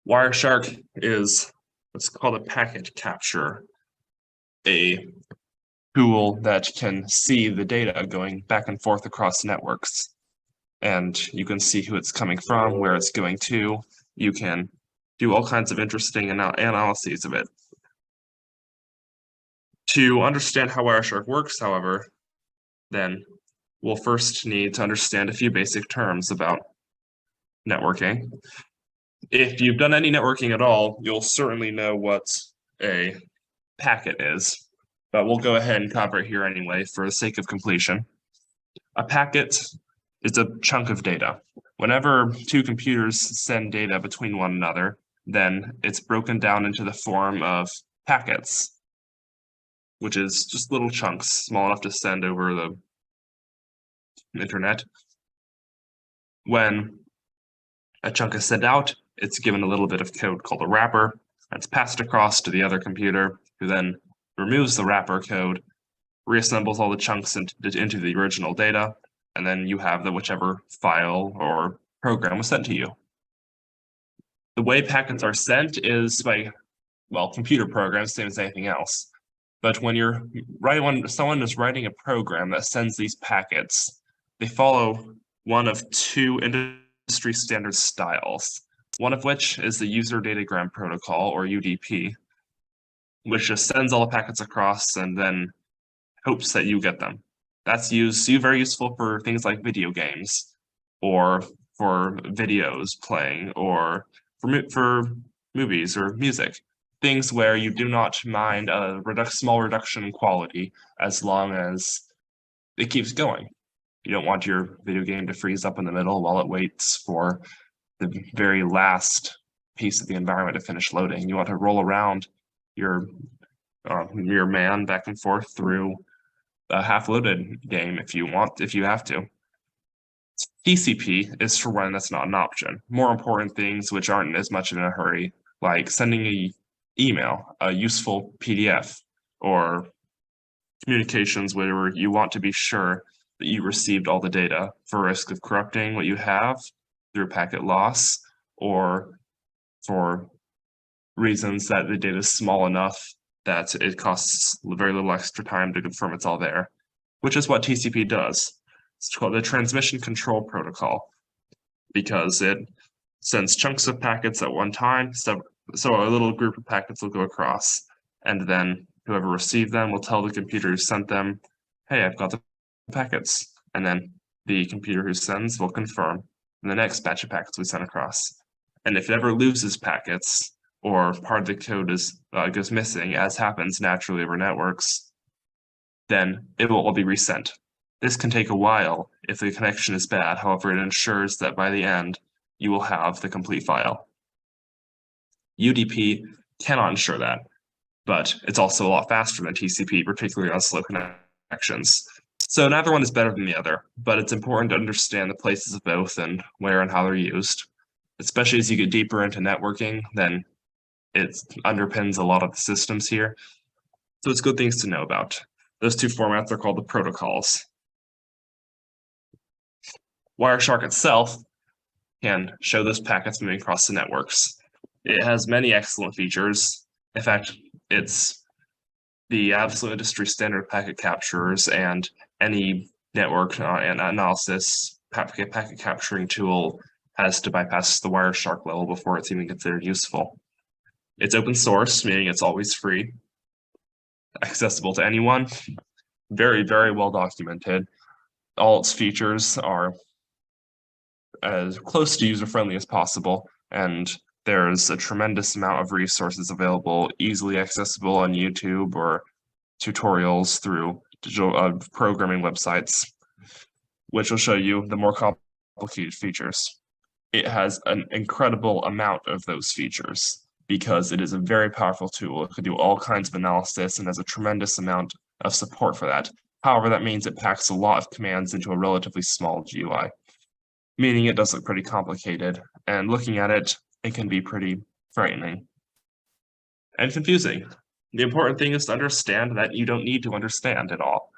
Wireshark is what's called a packet capture, a tool that can see the data going back and forth across networks. And you can see who it's coming from, where it's going to. You can do all kinds of interesting analyses of it. To understand how Wireshark works, however, then we'll first need to understand a few basic terms about networking. If you've done any networking at all, you'll certainly know what a packet is, but we'll go ahead and cover it here anyway for the sake of completion. A packet is a chunk of data. Whenever two computers send data between one another, then it's broken down into the form of packets, which is just little chunks small enough to send over the internet. When a chunk is sent out, it's given a little bit of code called a wrapper. That's passed across to the other computer, who then removes the wrapper code, reassembles all the chunks into the original data, and then you have the whichever file or program was sent to you. The way packets are sent is by, well, computer programs, same as anything else. But when someone is writing a program that sends these packets, they follow one of two industry standard styles, one of which is the user datagram protocol, or UDP, which just sends all the packets across and then hopes that you get them. That's very useful for things like video games, or for videos playing, or for movies or music. Things where you do not mind a small reduction in quality as long as it keeps going. You don't want your video game to freeze up in the middle while it waits for the very last piece of the environment to finish loading. You want to roll around your man back and forth through a half-loaded game if you have to. TCP is for when that's not an option. More important things which aren't as much in a hurry, like sending an email, a useful PDF, or communications where you want to be sure that you received all the data for risk of corrupting what you have through packet loss, or for reasons that the data is small enough that it costs very little extra time to confirm it's all there, which is what TCP does. It's called the Transmission Control Protocol, because it sends chunks of packets at one time, so a little group of packets will go across, and then whoever received them will tell the computer who sent them, hey, I've got the packets, and then the computer who sends will confirm in the next batch of packets we sent across. And if it ever loses packets, or part of the code goes missing, as happens naturally over networks, then it will all be resent. This can take a while if the connection is bad. However, it ensures that by the end, you will have the complete file. UDP cannot ensure that, but it's also a lot faster than TCP, particularly on slow connections. So neither one is better than the other, but it's important to understand the places of both and where and how they're used. Especially as you get deeper into networking, then it underpins a lot of the systems here. So it's good things to know about. Those two formats are called the protocols. Wireshark itself can show those packets moving across the networks. It has many excellent features. In fact, it's the absolute industry standard packet capturers, and any network and analysis packet capturing tool has to bypass the Wireshark level before it's even considered useful. It's open source, meaning it's always free, accessible to anyone, very, very well documented. All its features are as close to user-friendly as possible, and there's a tremendous amount of resources available, easily accessible on YouTube or tutorials through digital programming websites, which will show you the more complicated features. It has an incredible amount of those features because it is a very powerful tool. It can do all kinds of analysis and has a tremendous amount of support for that. However, that means it packs a lot of commands into a relatively small GUI, meaning it does look pretty complicated, and looking at it, it can be pretty frightening and confusing. The important thing is to understand that you don't need to understand it all.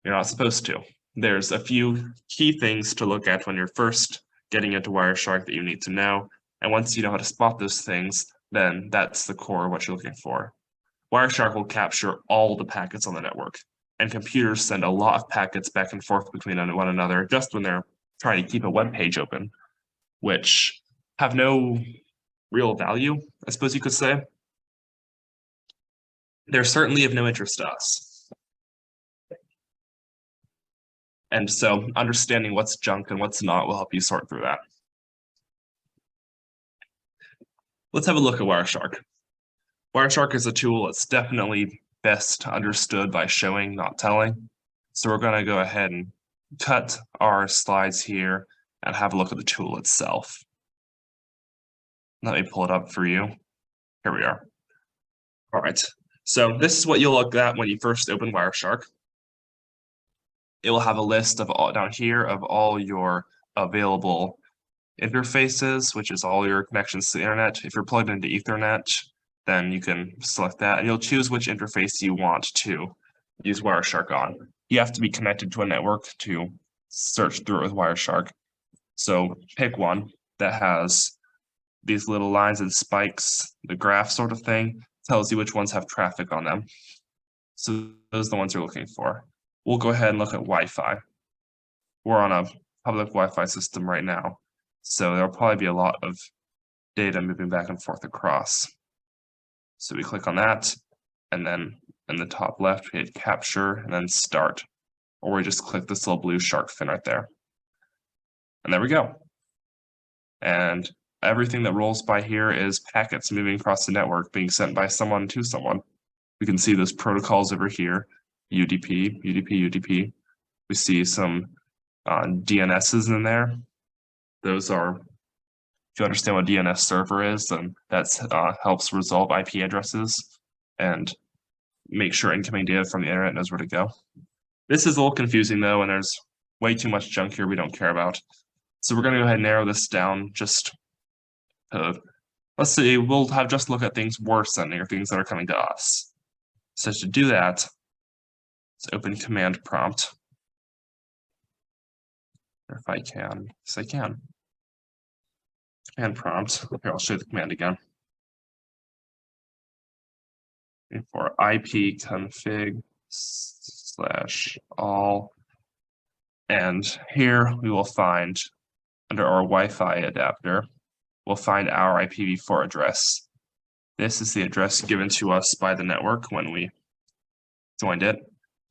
You're not supposed to. There's a few key things to look at when you're first getting into Wireshark that you need to know. And once you know how to spot those things, then that's the core of what you're looking for. Wireshark will capture all the packets on the network, and computers send a lot of packets back and forth between one another just when they're trying to keep a web page open, which have no real value, I suppose you could say. They're certainly of no interest to us. And so understanding what's junk and what's not will help you sort through that. Let's have a look at Wireshark. Wireshark is a tool that's definitely best understood by showing, not telling. So we're going to go ahead and cut our slides here and have a look at the tool itself. Let me pull it up for you. Here we are. All right. So this is what you'll look at when you first open Wireshark. It will have a list of all down here of all your available interfaces, which is all your connections to the internet. If you're plugged into Ethernet, then you can select that and you'll choose which interface you want to use Wireshark on. You have to be connected to a network to search through it with Wireshark. So pick one that has these little lines and spikes, the graph sort of thing, tells you which ones have traffic on them. So those are the ones you're looking for. We'll go ahead and look at Wi-Fi. We're on a public Wi-Fi system right now, so there'll probably be a lot of data moving back and forth across. So we click on that, and then in the top left, we hit capture and then start. Or we just click this little blue shark fin right there. And there we go. And everything that rolls by here is packets moving across the network being sent by someone to someone. We can see those protocols over here, UDP, UDP, UDP. We see some DNSs in there. Those are, if you understand what DNS server is, then that helps resolve IP addresses and make sure incoming data from the internet knows where to go. This is a little confusing though, and there's way too much junk here we don't care about. So we're going to go ahead and narrow this down just to, let's see, we'll have just look at things we're sending or things that are coming to us. So to do that, let's open command prompt. Or if I can, yes I can. Command prompt, here I'll show you the command again. And for ipconfig /all, and here we will find, under our Wi-Fi adapter, we'll find our IPv4 address. This is the address given to us by the network when we joined it,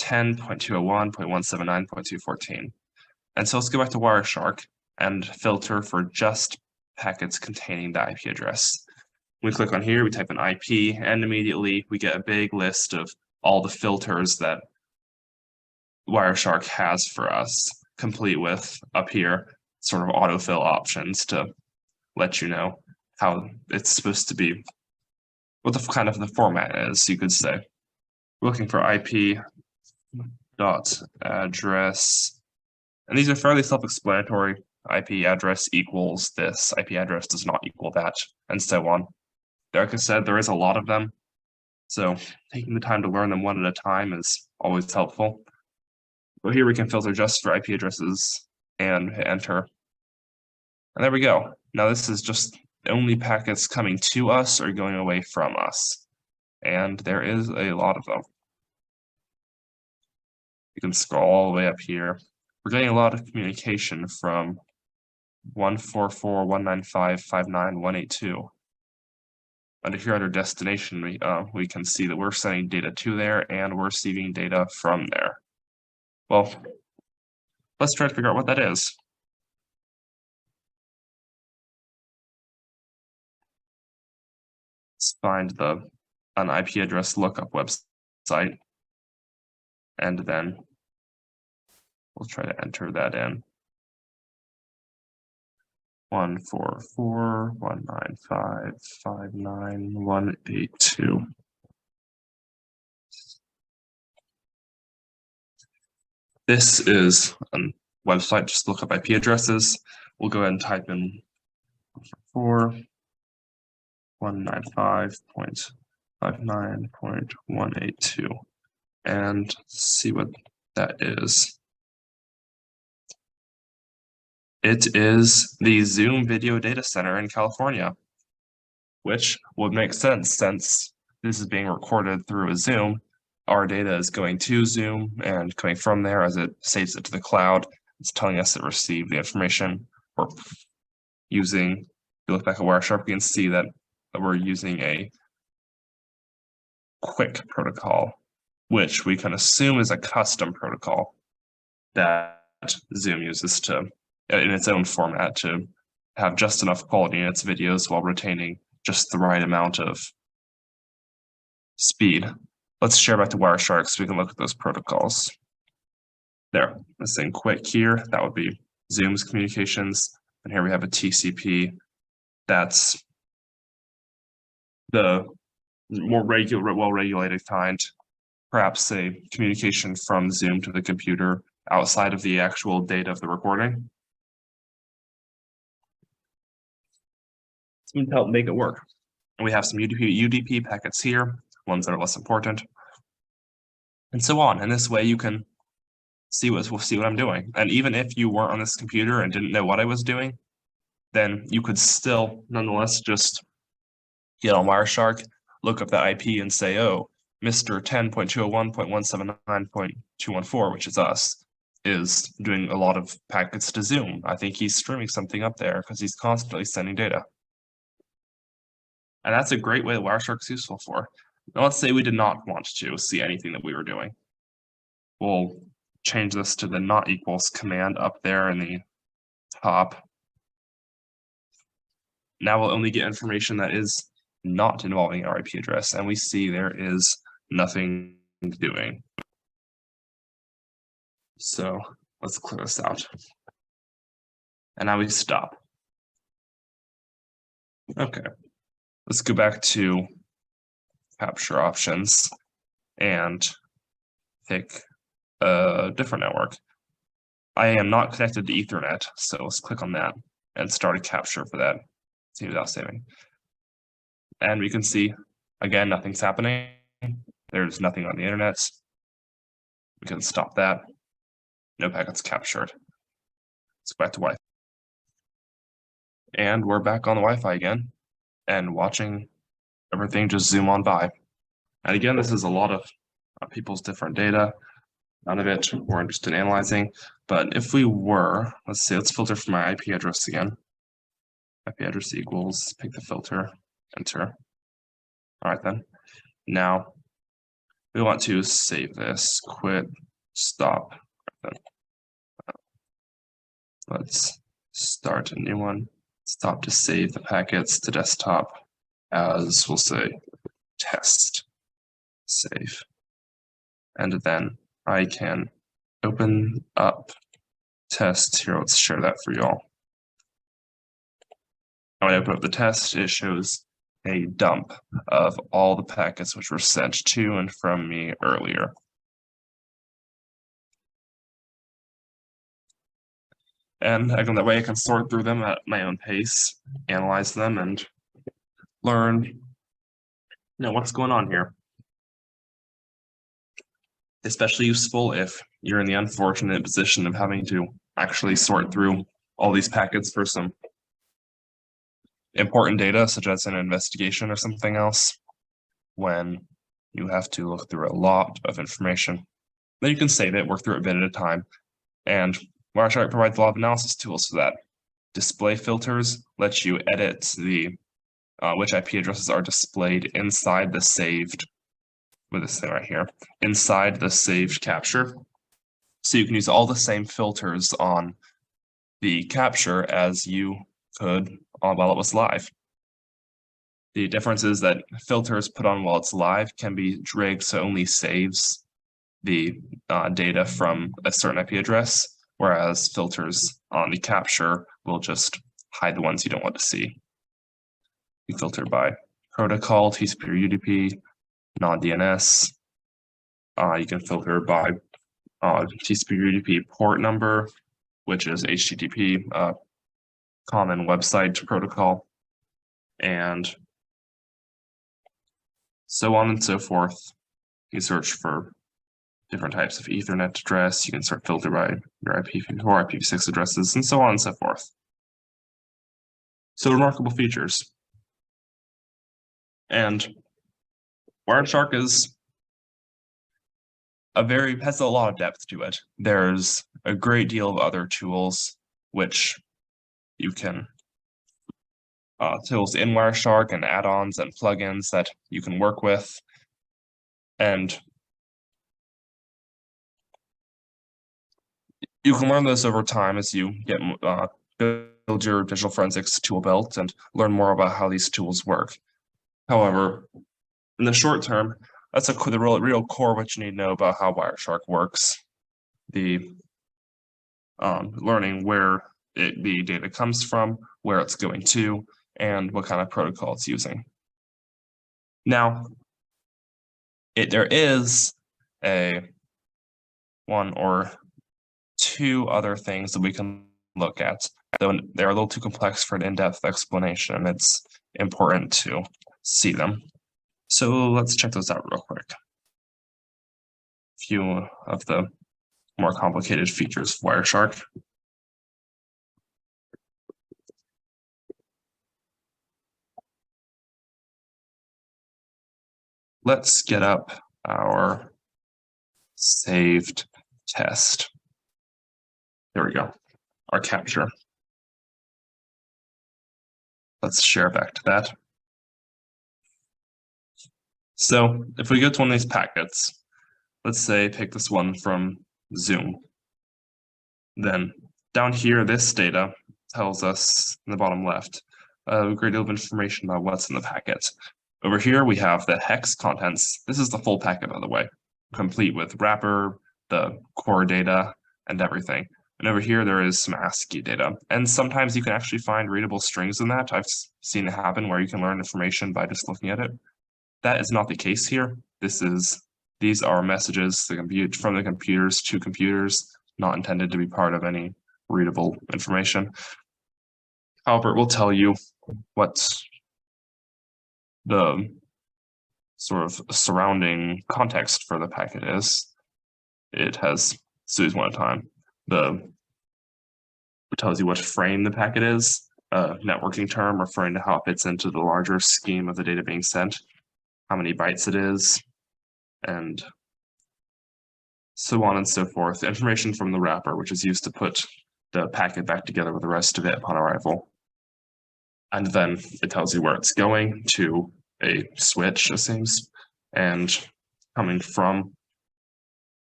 10.201.179.214. And so let's go back to Wireshark and filter for just packets containing the IP address. We click on here, we type in IP, and immediately we get a big list of all the filters that Wireshark has for us, complete with, up here, sort of autofill options to let you know how it's supposed to be, what the kind of the format is, you could say. We're looking for IP dot address, and these are fairly self-explanatory. IP address equals this, IP address does not equal that, and so on. Like I said, there is a lot of them, so taking the time to learn them one at a time is always helpful. But here we can filter just for IP addresses and hit enter. And there we go. Now this is just only packets coming to us or going away from us. And there is a lot of them. You can scroll all the way up here. We're getting a lot of communication from 144.195.59.182. Under here under destination, we can see that we're sending data to there and we're receiving data from there. Well, let's try to figure out what that is. Let's find an IP address lookup website, and then we'll try to enter that in. 144.195.59.182. This is a website, just look up IP addresses. We'll go ahead and type in 195.59.182 and see what that is. It is the Zoom Video Data Center in California, which would make sense since this is being recorded through a Zoom. Our data is going to Zoom and coming from there as it saves it to the cloud. It's telling us it received the information. We're using, if you look back at Wireshark, you can see that we're using a quick protocol, which we can assume is a custom protocol that Zoom uses to, in its own format, to have just enough quality in its videos while retaining just the right amount of speed. Let's share back to Wireshark so we can look at those protocols. There, this thing quick here, that would be Zoom's communications. And here we have a TCP. That's the more regular, well-regulated kind, perhaps a communication from Zoom to the computer outside of the actual data of the recording. To help make it work. And we have some UDP packets here, ones that are less important, and so on. And this way you can see what I'm doing. And even if you weren't on this computer and didn't know what I was doing, then you could still nonetheless just get on Wireshark, look up that IP and say, oh, Mr. 10.201.179.214, which is us, is doing a lot of packets to Zoom. I think he's streaming something up there because he's constantly sending data. And that's a great way that Wireshark is useful for. Now, let's say we did not want to see anything that we were doing. We'll change this to the not equals command up there in the top. Now we'll only get information that is not involving our IP address, and we see there is nothing doing. So let's clear this out. And now we stop. Okay, let's go back to capture options and pick a different network. I am not connected to Ethernet, so let's click on that and start a capture for that. See without saving. And we can see, again, nothing's happening. There's nothing on the internet. We can stop that. No packets captured. Let's go back to Wi-Fi. And we're back on the Wi-Fi again and watching everything just zoom on by. And again, this is a lot of people's different data. None of it we're interested in analyzing. But if we were, let's filter for my IP address again. IP address equals, pick the filter, enter. All right then. Now we want to save this, quit, stop. Let's start a new one. Stop to save the packets to desktop as, we'll say, test, save. And then I can open up test here. Let's share that for y'all. When I open up the test, it shows a dump of all the packets which were sent to and from me earlier. And again, that way I can sort through them at my own pace, analyze them, and learn, what's going on here. Especially useful if you're in the unfortunate position of having to actually sort through all these packets for some important data, such as an investigation or something else, when you have to look through a lot of information. Then you can save it, work through it a bit at a time, and Wireshark provides a lot of analysis tools for that. Display filters lets you edit the which IP addresses are displayed inside the saved, with this thing right here, inside the saved capture. So you can use all the same filters on the capture as you could while it was live. The difference is that filters put on while it's live can be rigged so it only saves the data from a certain IP address, whereas filters on the capture will just hide the ones you don't want to see. You filter by protocol, TCP or UDP, non-DNS. You can filter by TCP or UDP port number, which is HTTP, common website protocol, and so on and so forth. You search for different types of Ethernet address. You can sort of filter by your IPv4, IPv6 addresses, and so on and so forth. So remarkable features. And Wireshark has a lot of depth to it. There's a great deal of other tools which you can tools in Wireshark and add-ons and plugins that you can work with. And you can learn this over time as you get build your digital forensics tool belt and learn more about how these tools work. However, in the short term, that's the real core what you need to know about how Wireshark works. The learning where the data comes from, where it's going to, and what kind of protocol it's using. Now, there is one or two other things that we can look at, though they're a little too complex for an in-depth explanation, and it's important to see them. So let's check those out real quick. A few of the more complicated features of Wireshark. Let's get up our saved test. There we go, our capture. Let's share back to that. So if we go to one of these packets, let's say pick this one from Zoom. Then down here, this data tells us in the bottom left a great deal of information about what's in the packet. Over here, we have the hex contents. This is the full packet, by the way, complete with wrapper, the core data, and everything. And over here, there is some ASCII data. And sometimes you can actually find readable strings in that. I've seen it happen where you can learn information by just looking at it. That is not the case here. These are messages from the computers to computers, not intended to be part of any readable information. However, it will tell you what the sort of surrounding context for the packet is. It has, so these one at a time. It tells you what frame the packet is, a networking term referring to how it fits into the larger scheme of the data being sent, how many bytes it is, and so on and so forth. Information from the wrapper, which is used to put the packet back together with the rest of it upon arrival. And then it tells you where it's going to a switch, it seems, and coming from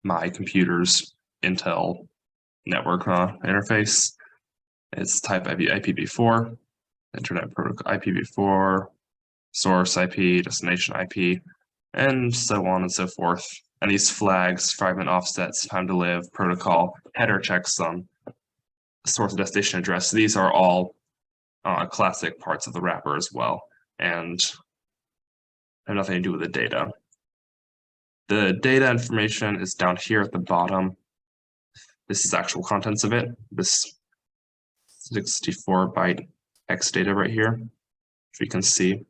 my computer's Intel network interface. It's type IPv4, Internet Protocol IPv4, source IP, destination IP, and so on and so forth. And these flags, fragment offsets, time to live, protocol, header checksum, source and destination address, these are all classic parts of the wrapper as well, and have nothing to do with the data. The data information is down here at the bottom. This is actual contents of it, this 64-byte hex data right here, if you can see. If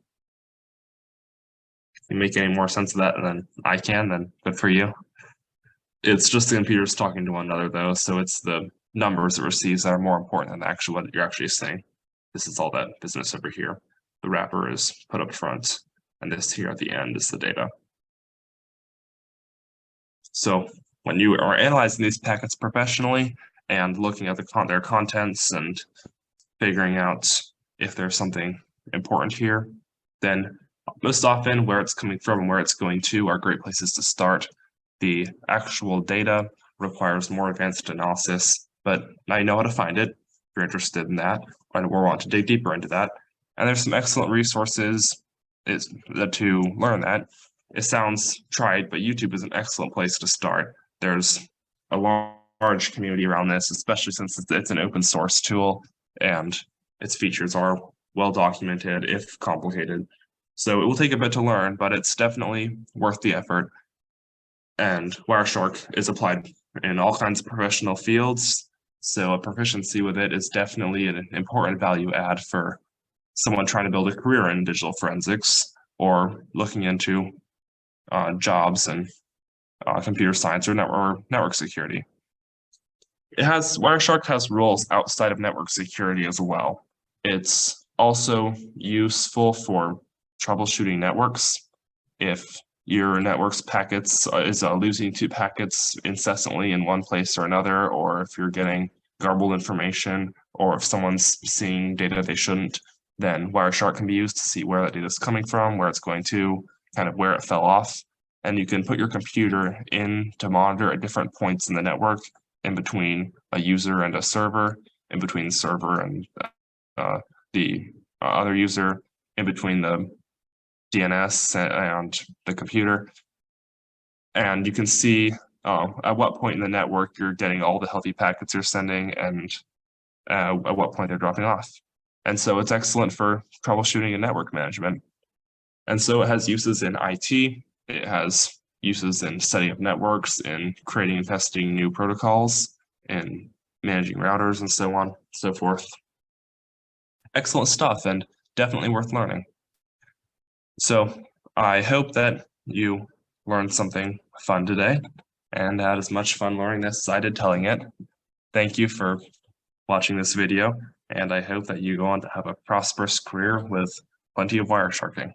you make any more sense of that than I can, then good for you. It's just the computers talking to one another though, so it's the numbers it receives that are more important than actually what you're actually saying. This is all that business over here. The wrapper is put up front, and this here at the end is the data. So when you are analyzing these packets professionally and looking at their contents and figuring out if there's something important here, then most often where it's coming from and where it's going to are great places to start. The actual data requires more advanced analysis, but now you know how to find it if you're interested in that or want to dig deeper into that. And there's some excellent resources to learn that. It sounds trite, but YouTube is an excellent place to start. There's a large community around this, especially since it's an open source tool and its features are well documented, if complicated. So it will take a bit to learn, but it's definitely worth the effort. And Wireshark is applied in all kinds of professional fields, so a proficiency with it is definitely an important value add for someone trying to build a career in digital forensics or looking into jobs and computer science or network security. Wireshark has rules outside of network security as well. It's also useful for troubleshooting networks. If your network's packets is losing 2 packets incessantly in one place or another, or if you're getting garbled information, or if someone's seeing data they shouldn't, then Wireshark can be used to see where that data is coming from, where it's going to, kind of where it fell off. And you can put your computer in to monitor at different points in the network, in between a user and a server, in between the server and the other user, in between the DNS and the computer. And you can see at what point in the network you're getting all the healthy packets you're sending and at what point they're dropping off. And so it's excellent for troubleshooting and network management. And so it has uses in IT. It has uses in setting up networks, in creating and testing new protocols, in managing routers, and so on, so forth. Excellent stuff, and definitely worth learning. So I hope that you learned something fun today and had as much fun learning this as I did telling it. Thank you for watching this video, and I hope that you go on to have a prosperous career with plenty of Wiresharking.